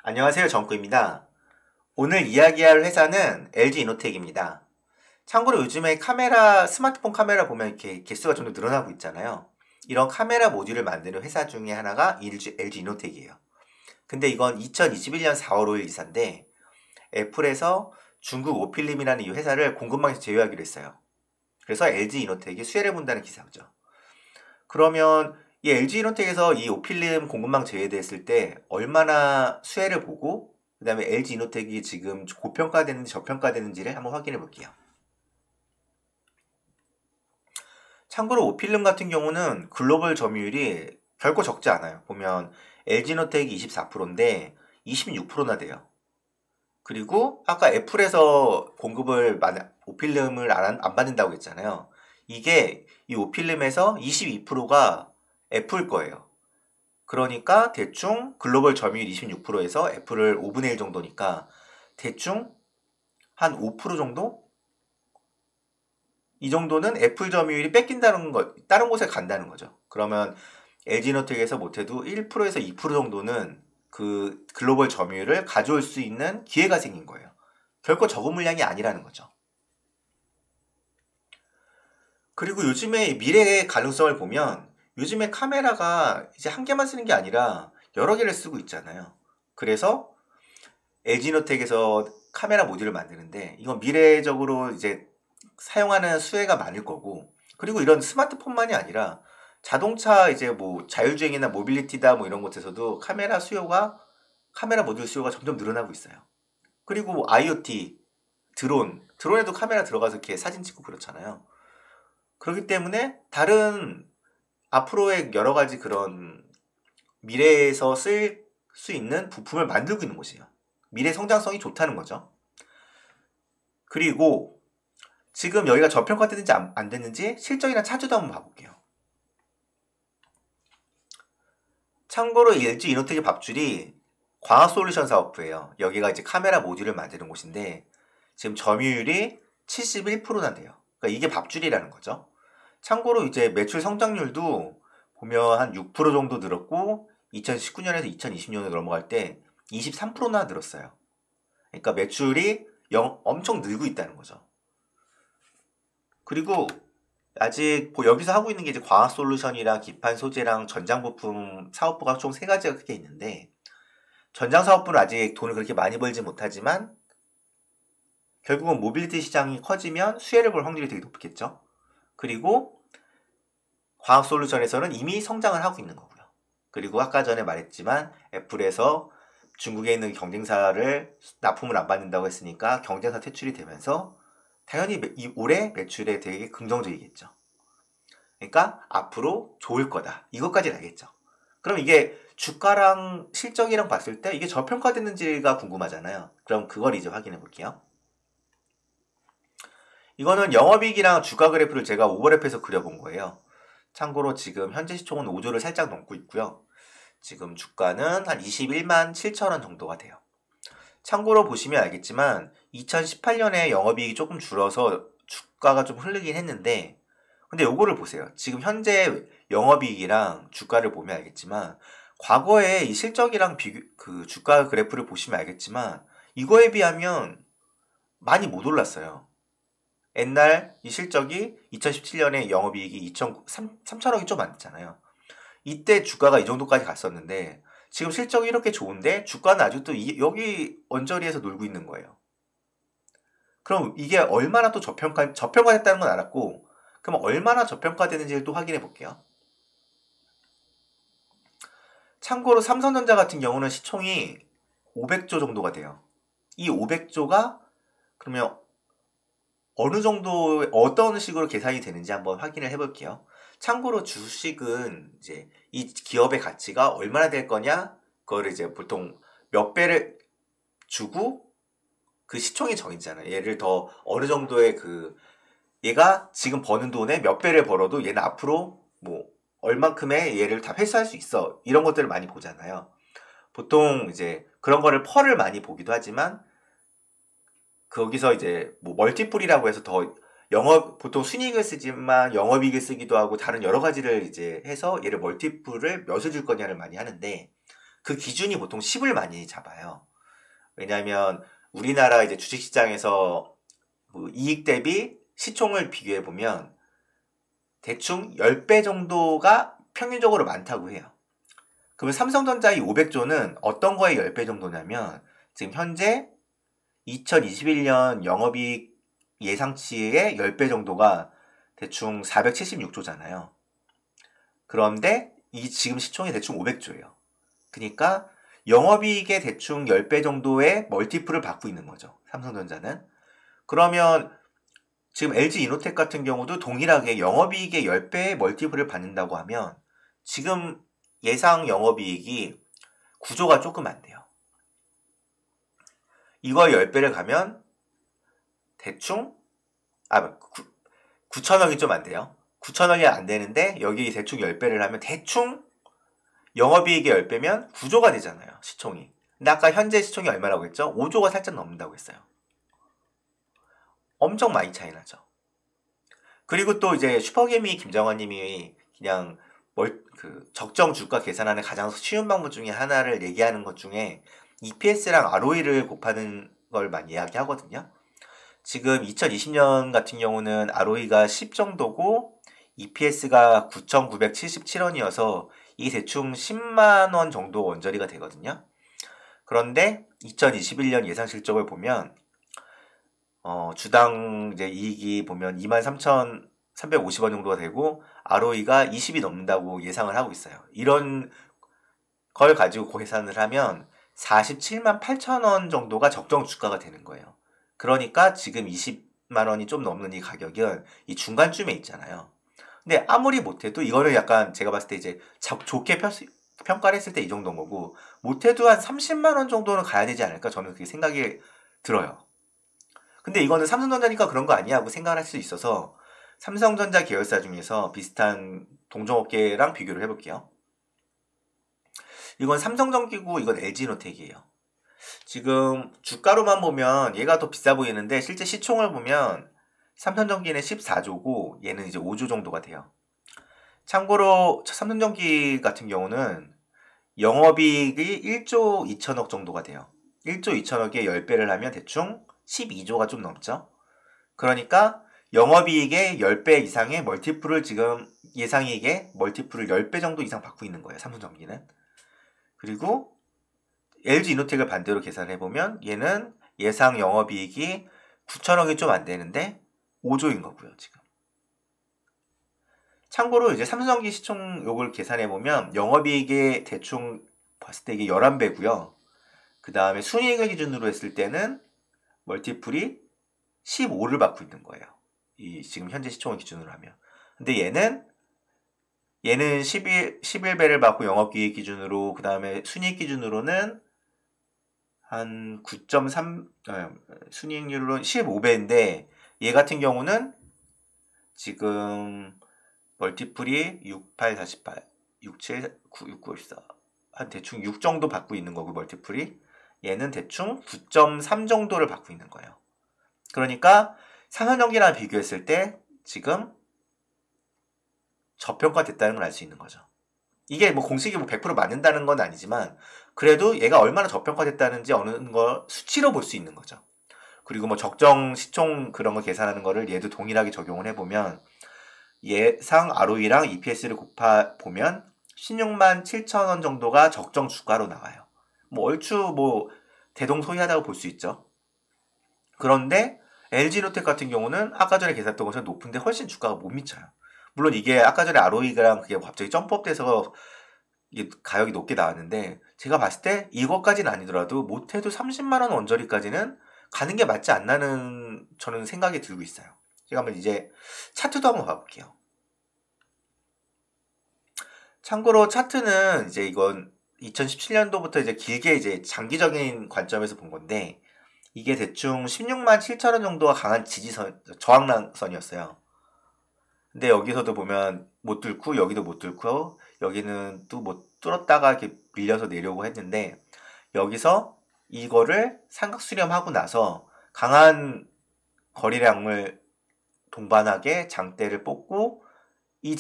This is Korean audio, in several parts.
안녕하세요, 정구입니다. 오늘 이야기할 회사는 LG이노텍입니다. 참고로 요즘에 스마트폰 카메라 보면 이렇게 개수가 좀 더 늘어나고 있잖아요. 이런 카메라 모듈을 만드는 회사 중에 하나가 LG이노텍이에요. 근데 이건 2021년 4월 5일 이사인데 애플에서 중국 오필름이라는 이 회사를 공급망에서 제외하기로 했어요. 그래서 LG이노텍이 수혜를 본다는 기사죠. 그러면 이 LG이노텍에서 이 오필름 공급망 제외됐을 때 얼마나 수혜를 보고 그 다음에 LG이노텍이 지금 고평가되는지 저평가되는지를 한번 확인해 볼게요. 참고로 오필름 같은 경우는 글로벌 점유율이 결코 적지 않아요. 보면 LG이노텍이 24%인데 26%나 돼요. 그리고 아까 애플에서 오필름을 안 받는다고 했잖아요. 이게 이 오필름에서 22%가 애플 거예요. 그러니까 대충 글로벌 점유율 26%에서 애플을 5분의 1 정도니까 대충 한 5% 정도? 이 정도는 애플 점유율이 뺏긴다는 거, 다른 곳에 간다는 거죠. 그러면 LG노텍에서 못해도 1%에서 2% 정도는 그 글로벌 점유율을 가져올 수 있는 기회가 생긴 거예요. 결코 적은 물량이 아니라는 거죠. 그리고 요즘에 미래의 가능성을 보면 요즘에 카메라가 이제 한 개만 쓰는 게 아니라 여러 개를 쓰고 있잖아요. 그래서 LG노텍에서 카메라 모듈을 만드는데 이건 미래적으로 이제 사용하는 수혜가 많을 거고, 그리고 이런 스마트폰만이 아니라 자동차 이제 뭐 자율주행이나 모빌리티다 뭐 이런 곳에서도 카메라 모듈 수요가 점점 늘어나고 있어요. 그리고 뭐 IoT, 드론에도 카메라 들어가서 이렇게 사진 찍고 그렇잖아요. 그렇기 때문에 다른 앞으로의 여러 가지 그런 미래에서 쓸 수 있는 부품을 만들고 있는 곳이에요. 미래 성장성이 좋다는 거죠. 그리고 지금 여기가 저평가됐는지 안 됐는지 실적이나 차트도 한번 봐볼게요. 참고로 LG이노텍의 밥줄이 광학솔루션 사업부예요. 여기가 이제 카메라 모듈을 만드는 곳인데 지금 점유율이 71%나 돼요. 그러니까 이게 밥줄이라는 거죠. 참고로 이제 매출 성장률도 보면 한 6% 정도 늘었고 2019년에서 2020년으로 넘어갈 때 23%나 늘었어요. 그러니까 매출이 엄청 늘고 있다는 거죠. 그리고 아직 여기서 하고 있는 게 이제 광학 솔루션이랑 기판 소재랑 전장 부품 사업부가 총 세 가지가 크게 있는데, 전장 사업부는 아직 돈을 그렇게 많이 벌지 못하지만 결국은 모빌리티 시장이 커지면 수혜를 볼 확률이 되게 높겠죠. 그리고 광학 솔루션에서는 이미 성장을 하고 있는 거고요. 그리고 아까 전에 말했지만 애플에서 중국에 있는 경쟁사를 납품을 안 받는다고 했으니까 경쟁사 퇴출이 되면서 당연히 올해 매출에 되게 긍정적이겠죠. 그러니까 앞으로 좋을 거다. 이것까지는 알겠죠. 그럼 이게 주가랑 실적이랑 봤을 때 이게 저평가됐는지가 궁금하잖아요. 그럼 그걸 이제 확인해 볼게요. 이거는 영업이익이랑 주가 그래프를 제가 오버랩해서 그려본 거예요. 참고로 지금 현재 시총은 5조를 살짝 넘고 있고요. 지금 주가는 한 21만 7천 원 정도가 돼요. 참고로 보시면 알겠지만 2018년에 영업이익이 조금 줄어서 주가가 좀 흐르긴 했는데, 근데 요거를 보세요. 지금 현재 영업이익이랑 주가를 보면 알겠지만 과거에 이 실적이랑 그 주가 그래프를 보시면 알겠지만 이거에 비하면 많이 못 올랐어요. 옛날 이 실적이 2017년에 영업이익이 3천억이 좀 안 됐잖아요. 이때 주가가 이 정도까지 갔었는데 지금 실적이 이렇게 좋은데 주가는 아직도 여기 언저리에서 놀고 있는 거예요. 그럼 이게 얼마나 또 저평가됐다는 건 알았고, 그럼 얼마나 저평가되는지를 또 확인해 볼게요. 참고로 삼성전자 같은 경우는 시총이 500조 정도가 돼요. 이 500조가 그러면 어느 정도 어떤 식으로 계산이 되는지 한번 확인을 해볼게요. 참고로 주식은 이제 이 기업의 가치가 얼마나 될 거냐, 그거를 이제 보통 몇 배를 주고 그 시총이 정해지잖아요. 얘를 더 어느 정도의 얘가 지금 버는 돈의 몇 배를 벌어도 얘는 앞으로 뭐 얼만큼의 얘를 다 회수할 수 있어. 이런 것들을 많이 보잖아요. 보통 이제 그런 거를 펄을 많이 보기도 하지만 거기서 이제 뭐 멀티플이라고 해서 보통 순이익을 쓰지만 영업이익을 쓰기도 하고 다른 여러 가지를 이제 해서 얘를 멀티플을 몇을 줄 거냐를 많이 하는데, 그 기준이 보통 10을 많이 잡아요. 왜냐하면 우리나라 이제 주식시장에서 뭐 이익 대비 시총을 비교해 보면 대충 10배 정도가 평균적으로 많다고 해요. 그러면 삼성전자의 500조는 어떤 거에 10배 정도냐면 지금 현재 2021년 영업이익 예상치의 10배 정도가 대충 476조잖아요. 그런데 이 지금 시총이 대충 500조예요. 그러니까 영업이익의 대충 10배 정도의 멀티플을 받고 있는 거죠. 삼성전자는. 그러면 지금 LG 이노텍 같은 경우도 동일하게 영업이익의 10배의 멀티플을 받는다고 하면 지금 예상 영업이익이 9조가 조금 안 돼요. 이거 10배를 가면 대충 9천억이 좀 안 돼요. 9천억이 안 되는데 여기 대충 10배를 하면 대충 영업이익의 10배면 9조가 되잖아요. 시총이. 근데 아까 현재 시총이 얼마라고 했죠? 5조가 살짝 넘는다고 했어요. 엄청 많이 차이 나죠. 그리고 또 이제 슈퍼개미 김정환님이 그냥 적정 주가 계산하는 가장 쉬운 방법 중에 하나를 얘기하는 것 중에 EPS랑 ROE를 곱하는 걸 많이 이야기하거든요. 지금 2020년 같은 경우는 ROE가 10 정도고 EPS가 9,977원이어서 이게 대충 10만원 정도 원저리가 되거든요. 그런데 2021년 예상 실적을 보면 주당 이제 이익이 보면 23,350원 정도가 되고 ROE가 20이 넘는다고 예상을 하고 있어요. 이런 걸 가지고 계산을 하면 47만 8천 원 정도가 적정 주가가 되는 거예요. 그러니까 지금 20만 원이 좀 넘는 이 가격은 이 중간쯤에 있잖아요. 근데 아무리 못해도 이거는 약간 제가 봤을 때 이제 좋게 평가를 했을 때 이 정도인 거고 못해도 한 30만 원 정도는 가야 되지 않을까 저는 그렇게 생각이 들어요. 근데 이거는 삼성전자니까 그런 거 아니야 하고 생각을 할 수 있어서 삼성전자 계열사 중에서 비슷한 동종업계랑 비교를 해볼게요. 이건 삼성전기고 이건 LG노텍이에요. 지금 주가로만 보면 얘가 더 비싸 보이는데 실제 시총을 보면 삼성전기는 14조고 얘는 이제 5조 정도가 돼요. 참고로 삼성전기 같은 경우는 영업이익이 1조 2천억 정도가 돼요. 1조 2천억에 10배를 하면 대충 12조가 좀 넘죠. 그러니까 영업이익의 10배 이상의 멀티플을 지금 예상이익의 멀티플을 10배 정도 이상 받고 있는 거예요. 삼성전기는. 그리고 LG 이노텍을 반대로 계산해보면 얘는 예상 영업이익이 9천억이 좀 안 되는데 5조인 거고요. 지금. 참고로 이제 삼성전기 시총 요걸 계산해보면 영업이익의 대충 봤을 때 이게 11배고요. 그 다음에 순이익을 기준으로 했을 때는 멀티플이 15를 받고 있는 거예요. 이 지금 현재 시총을 기준으로 하면. 근데 얘는 11배를 받고 영업이익 기준으로 그 다음에 순이익 기준으로는 한 9.3 순이익률로는 15배인데 얘 같은 경우는 지금 멀티플이 68, 48, 67, 9, 6, 9, 14 한 대충 6 정도 받고 있는 거고 멀티플이 얘는 대충 9.3 정도를 받고 있는 거예요. 그러니까 삼성전기랑 비교했을 때 지금 저평가됐다는 걸 알 수 있는 거죠. 이게 뭐 공식이 뭐 100% 맞는다는 건 아니지만 그래도 얘가 얼마나 저평가됐다는지 어느 걸 수치로 볼 수 있는 거죠. 그리고 뭐 적정 시총 그런 거 계산하는 거를 얘도 동일하게 적용을 해보면 예상 ROE랑 EPS를 곱해 보면 16만 7천 원 정도가 적정 주가로 나와요. 뭐 얼추 뭐 대동소이하다고 볼 수 있죠. 그런데 LG노텍 같은 경우는 아까 전에 계산했던 것처럼 높은데 훨씬 주가가 못 미쳐요. 물론 이게 아까 전에 ROE랑 그게 갑자기 점프업돼서 가격이 높게 나왔는데 제가 봤을 때 이것까지는 아니더라도 못해도 30만 원 원저리까지는 가는 게 맞지 않나는 저는 생각이 들고 있어요. 제가 한번 이제 차트도 한번 봐볼게요. 참고로 차트는 이제 이건 2017년도부터 이제 길게 이제 장기적인 관점에서 본 건데 이게 대충 16만 7천 원 정도가 강한 지지선, 저항선이었어요. 근데 여기서도 보면 못 뚫고 여기도 못 뚫고 여기는 또 못 뚫었다가 이렇게 밀려서 내려오고 했는데 여기서 이거를 삼각 수렴하고 나서 강한 거래량을 동반하게 장대를 뽑고 이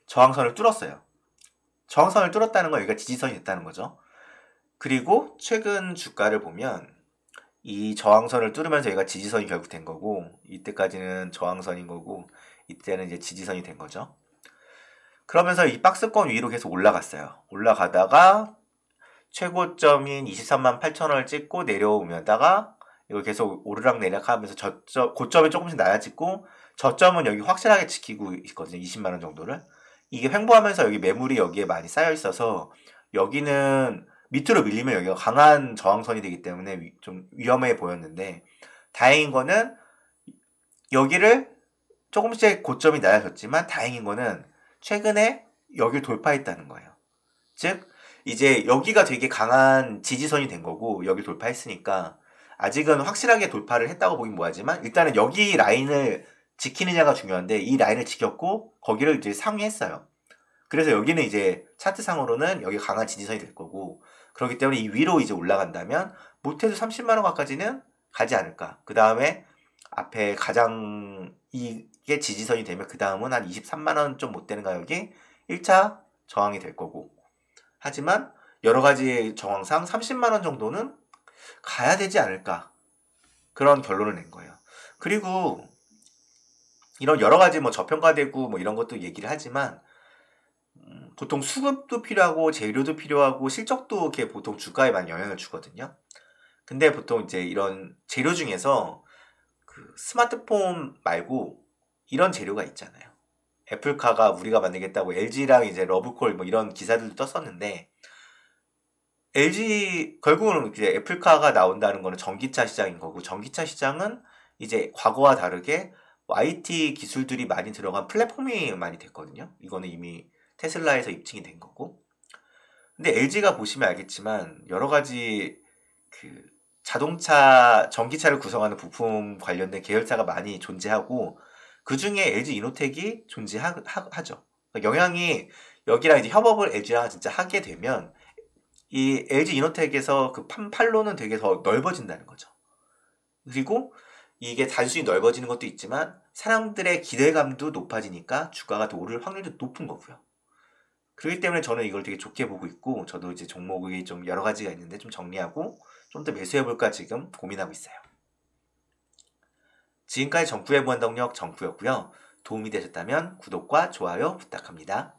저항선을 뚫었어요. 저항선을 뚫었다는 건 여기가 지지선이 됐다는 거죠. 그리고 최근 주가를 보면 이 저항선을 뚫으면서 얘가 지지선이 결국 된 거고, 이때까지는 저항선인 거고, 이때는 이제 지지선이 된 거죠. 그러면서 이 박스권 위로 계속 올라갔어요. 올라가다가 최고점인 23만 8천 원을 찍고 내려오면다가 이거 계속 오르락내리락 하면서 고점이 조금씩 낮아지고, 저점은 여기 확실하게 지키고 있거든요. 20만 원 정도를. 이게 횡보하면서 여기 매물이 여기에 많이 쌓여 있어서 여기는 밑으로 밀리면 여기가 강한 저항선이 되기 때문에 좀 위험해 보였는데, 다행인 거는 여기를 조금씩 고점이 낮아졌지만 다행인 거는 최근에 여기를 돌파했다는 거예요. 즉 이제 여기가 되게 강한 지지선이 된 거고 여기 돌파했으니까 아직은 확실하게 돌파를 했다고 보긴 뭐하지만 일단은 여기 라인을 지키느냐가 중요한데 이 라인을 지켰고 거기를 이제 상회했어요. 그래서 여기는 이제 차트상으로는 여기 강한 지지선이 될 거고, 그렇기 때문에 이 위로 이제 올라간다면 못해도 30만 원 가까지는 가지 않을까. 그 다음에 앞에 가장 이게 지지선이 되면 그 다음은 한 23만 원 좀 못 되는 가격이 1차 저항이 될 거고, 하지만 여러 가지 정황상 30만 원 정도는 가야 되지 않을까, 그런 결론을 낸 거예요. 그리고 이런 여러 가지 뭐 저평가되고 뭐 이런 것도 얘기를 하지만 보통 수급도 필요하고 재료도 필요하고 실적도 이렇게 보통 주가에 많이 영향을 주거든요. 근데 보통 이제 이런 재료 중에서 그 스마트폰 말고 이런 재료가 있잖아요. 애플카가 우리가 만들겠다고 LG랑 이제 러브콜 뭐 이런 기사들도 떴었는데, LG 결국은 이제 애플카가 나온다는 거는 전기차 시장인 거고, 전기차 시장은 이제 과거와 다르게 IT 기술들이 많이 들어간 플랫폼이 많이 됐거든요. 이거는 이미 테슬라에서 입증이 된 거고. 근데 LG가 보시면 알겠지만 여러 가지 그 자동차, 전기차를 구성하는 부품 관련된 계열사가 많이 존재하고 그 중에 LG 이노텍이 존재하죠. 영향이 여기랑 이제 협업을 LG랑 진짜 하게 되면 이 LG 이노텍에서 그 판로는 되게 더 넓어진다는 거죠. 그리고 이게 단순히 넓어지는 것도 있지만 사람들의 기대감도 높아지니까 주가가 더 오를 확률도 높은 거고요. 그렇기 때문에 저는 이걸 되게 좋게 보고 있고, 저도 이제 종목이 좀 여러 가지가 있는데 좀 정리하고 좀 더 매수해볼까 지금 고민하고 있어요. 지금까지 정구의 무한동력 정구였고요. 도움이 되셨다면 구독과 좋아요 부탁합니다.